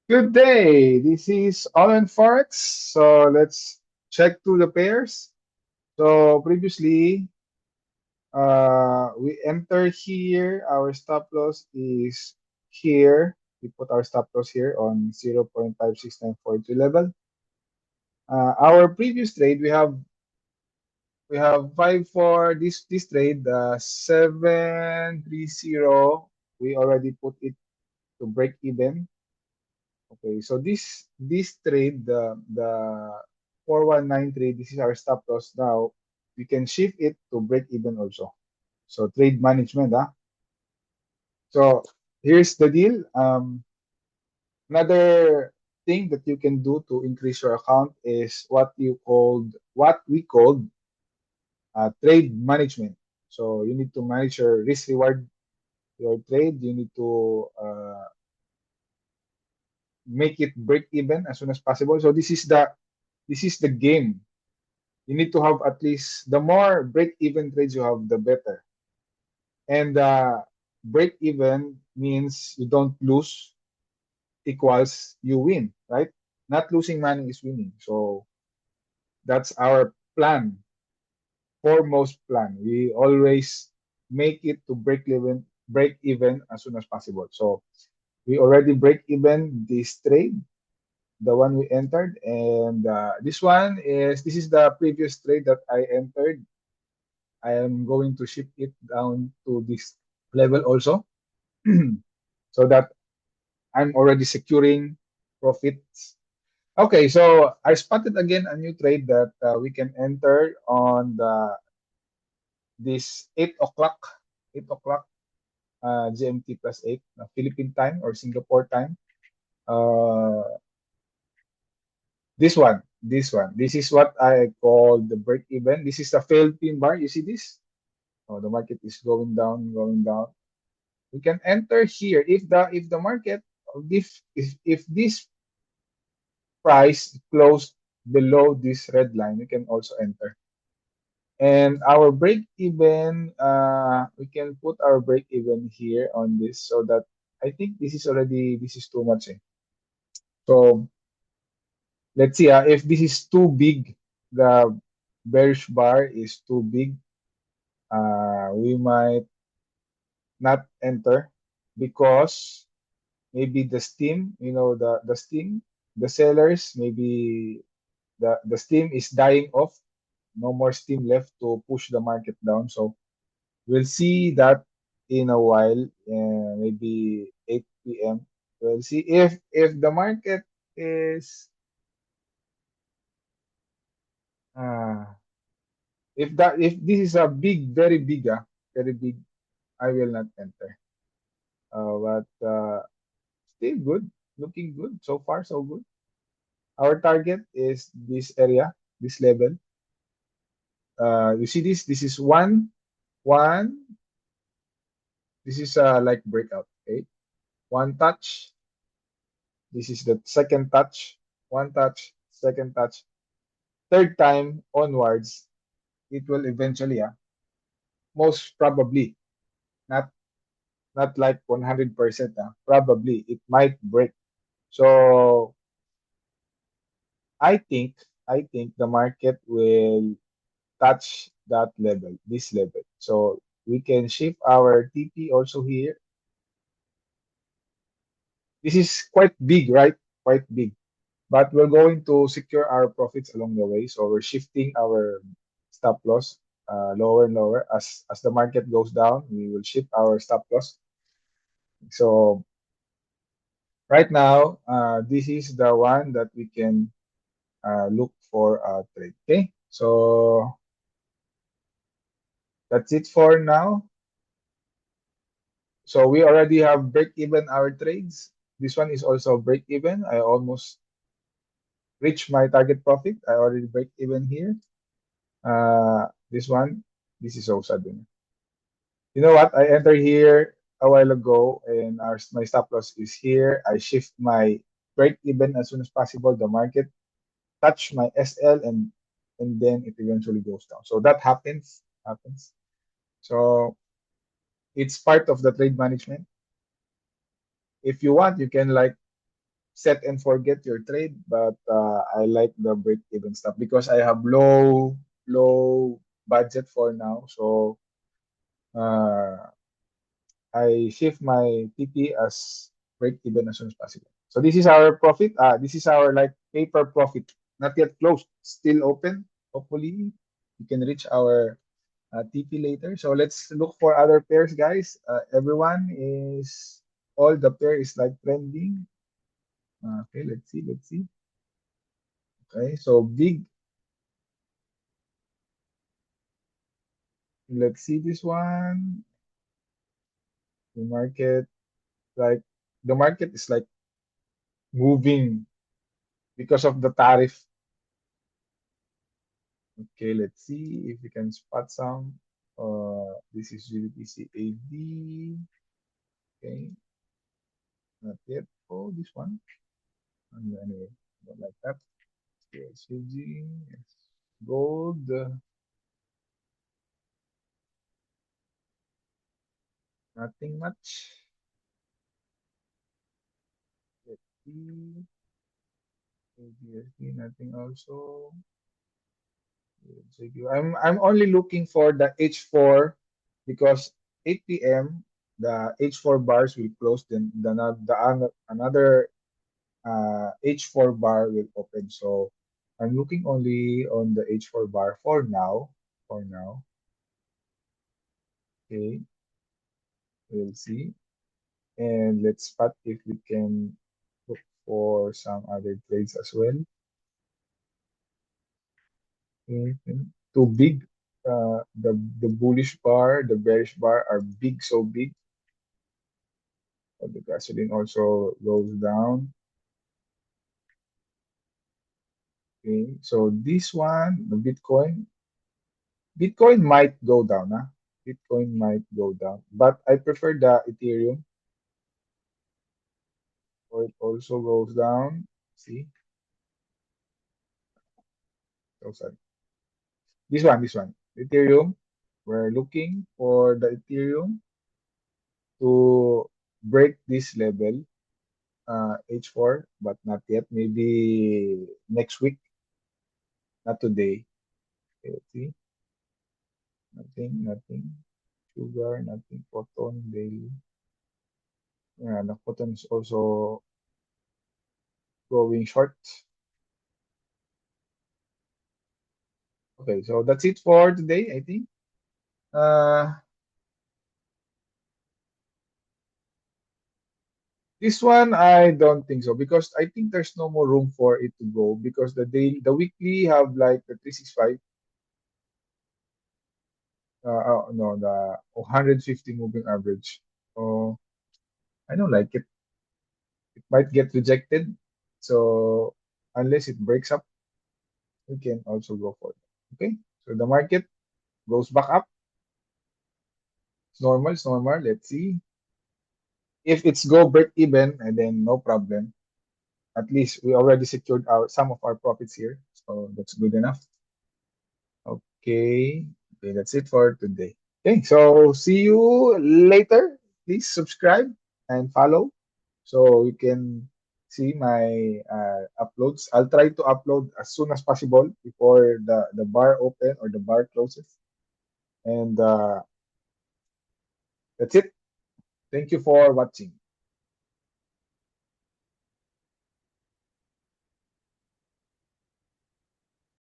Good day. This is All Forex. So let's check through the pairs. So previously, we enter here. Our stop loss is here. We put our stop loss here on 0.56942 level. Our previous trade, we have five for this trade. 730. We already put it to break even. Okay, so this trade, the 419 trade, this is our stop loss now. We can shift it to break even also. So trade management, So here's the deal. Another thing that you can do to increase your account is what we called trade management. So you need to manage your risk reward, your trade. You need to make it break even as soon as possible. So this is the game. You need to have at least the more break even trades you have, the better. And break even means you don't lose equals you win, right? Not losing money is winning. So that's our plan, foremost plan. We always make it to break even as soon as possible. So we already break even this trade, the one we entered, and this is the previous trade that I entered. I am going to shift it down to this level also so that I'm already securing profits. Okay, so I spotted again a new trade that we can enter on this 8 o'clock GMT plus 8, Philippine time or Singapore time. Uh, this is what I call the break even. This is the failed pin bar. You see this? Oh, the market is going down, going down. We can enter here if the market, if this price closed below this red line, we can also enter. And our break even, we can put our break even here on this so that I think this is too much. So let's see, if this is too big, the bearish bar is too big, we might not enter because maybe the steam, the steam, the sellers, maybe the steam is dying off. No more steam left to push the market down. So we'll see that in a while, maybe 8 p.m. We'll see if the market is uh, if this is a big, very big, I will not enter. But still good, looking good so far, so good. Our target is this area, this level. You see this? This is one. This is like breakout. Okay, one touch. This is the second touch. One touch, second touch, third time onwards, it will eventually, most probably, not not like 100%, probably it might break. So I think I think the market will touch that level, this level. So we can shift our TP also here. This is quite big, right? Quite big. But we're going to secure our profits along the way. So we're shifting our stop loss lower and lower. As the market goes down, we will shift our stop loss. So right now, this is the one that we can look for a trade. Okay, so that's it for now. So we already have break even our trades. This one is also break even. I almost reached my target profit. I already break even here. This one, this is so sudden. You know what? I entered here a while ago, and my stop loss is here. I shift my break even as soon as possible. The market touch my SL, and then it eventually goes down. So that happens. So it's part of the trade management. If you want, you can like set and forget your trade, but I like the break even stuff because I have low budget for now. So uh, I shift my TP as break even as soon as possible. So this is our profit. This is our like paper profit. Not yet closed, still open. Hopefully, we can reach our TP later. So let's look for other pairs, guys. Everyone is all the pair is like trending. Okay, let's see. Let's see. Okay, so big. Let's see this one. The market like the market is like moving because of the tariff. Okay, let's see if we can spot some. This is GBPC AD. Okay, not yet. Oh, this one. Anyway, don't like that. Okay, SUG, yes. Gold, nothing much. Let's see. ADSD, nothing also. I'm only looking for the H4 because 8 p.m. the H4 bars will close. Then another H4 bar will open. So I'm looking only on the H4 bar for now. For now, okay, we'll see. And let's spot if we can look for some other trades as well. Okay. Too big. The bullish bar, the bearish bar are big, so big. The gasoline also goes down. Okay, so this one, the Bitcoin might go down, huh? Bitcoin might go down, but I prefer the Ethereum. So it also goes down. See, oh sorry, this one, Ethereum. We're looking for the Ethereum to break this level, H4, but not yet. Maybe next week, not today. Okay, let's see, nothing. Sugar, nothing. Cotton, daily. Yeah, the cotton is also going short. Okay, so that's it for today, I think. Uh, this one I don't think so because I think there's no more room for it to go because the weekly have like the 365, no, the 150 moving average. So I don't like it. It might get rejected. So unless it breaks up, we can also go for it. Okay, so the market goes back up. It's normal, it's normal. Let's see. If it's go break even, and then no problem. At least we already secured our some of our profits here, so that's good enough. Okay, okay, that's it for today. Okay, so see you later. Please subscribe and follow so you can see my uploads. I'll try to upload as soon as possible before the bar open or the bar closes. And that's it. Thank you for watching.